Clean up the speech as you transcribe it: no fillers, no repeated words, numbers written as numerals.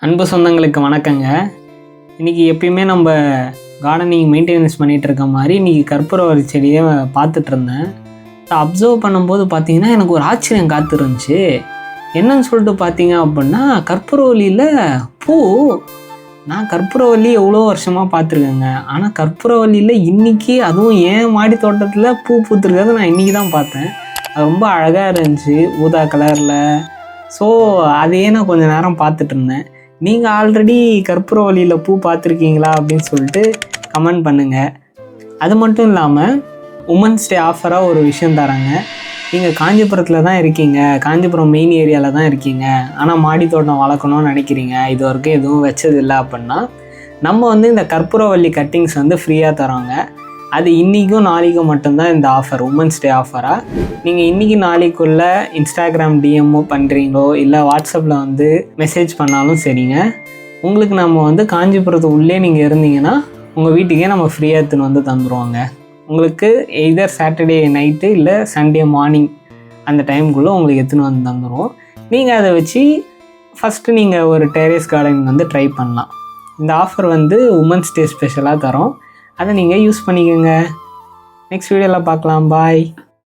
அன்பு சொந்தங்களுக்கு வணக்கங்க. இன்றைக்கி எப்பயுமே நம்ம கார்டனிங் மெயின்டெனன்ஸ் பண்ணிகிட்டு இருக்க மாதிரி இன்றைக்கி கற்பூரவள்ளி செடியை பார்த்துட்டு இருந்தேன். அப்சர்வ் பண்ணும்போது பார்த்தீங்கன்னா எனக்கு ஒரு ஆச்சரியம் காத்திருந்துச்சு. என்னன்னு சொல்லிட்டு பார்த்தீங்க அப்படின்னா, கற்பூரவள்ளியில் பூ. நான் கற்பூரவள்ளி எவ்வளோ வருஷமாக பார்த்துருக்கேங்க. ஆனால் கற்பூரவள்ளியில் இன்றைக்கி அதுவும் ஏன் மாடி தோட்டத்தில் பூ பூத்துருக்கிறது நான் இன்றைக்கி தான் பார்த்தேன். அது ரொம்ப அழகாக இருந்துச்சு, ஊதா கலரில். ஸோ அதையே நான் கொஞ்சம் நேரம் பார்த்துட்டு இருந்தேன். நீங்கள் ஆல்ரெடி கற்பூரவள்ளியில் பூ பார்த்துருக்கீங்களா அப்படின்னு சொல்லிட்டு கமெண்ட் பண்ணுங்கள். அது மட்டும் இல்லாமல் உமன்ஸ் டே ஆஃபராக ஒரு விஷயம் தராங்க. நீங்கள் காஞ்சிபுரத்தில் தான் இருக்கீங்க, காஞ்சிபுரம் மெயின் ஏரியாவில் தான் இருக்கீங்க, ஆனால் மாடி தோட்டம் வளர்க்கணும்னு நினைக்கிறீங்க, இது வரைக்கும் எதுவும் வச்சதில்லை அப்படின்னா நம்ம இந்த கற்பூரவள்ளி கட்டிங்ஸ் ஃப்ரீயாக தரோங்க. அது இன்றைக்கும் நாளைக்கும் மட்டும்தான் இந்த ஆஃபர், உமன்ஸ் டே ஆஃபராக. நீங்கள் இன்றைக்கி நாளைக்குள்ளே இன்ஸ்டாகிராம் டிஎம்மோ பண்ணுறீங்களோ இல்லை வாட்ஸ்அப்பில் மெசேஜ் பண்ணாலும் சரிங்க, உங்களுக்கு நம்ம காஞ்சிபுரத்து உள்ளே நீங்கள் இருந்தீங்கன்னா உங்கள் வீட்டுக்கே நம்ம ஃப்ரீயாக எடுத்துன்னு தந்துடுவாங்க. உங்களுக்கு எய்தர் சாட்டர்டே நைட்டு இல்லை சண்டே மார்னிங் அந்த டைமுக்குள்ளே உங்களுக்கு எடுத்துன்னு தந்துடுவோம். நீங்கள் அதை வச்சு ஃபஸ்ட்டு நீங்கள் ஒரு டெரேஸ் கார்டனிங் ட்ரை பண்ணலாம். இந்த ஆஃபர் உமன்ஸ் டே ஸ்பெஷலாக தரோம். அதை நீங்கள் யூஸ் பண்ணிக்கோங்க. நெக்ஸ்ட் வீடியோவில் பார்க்கலாம். பாய்.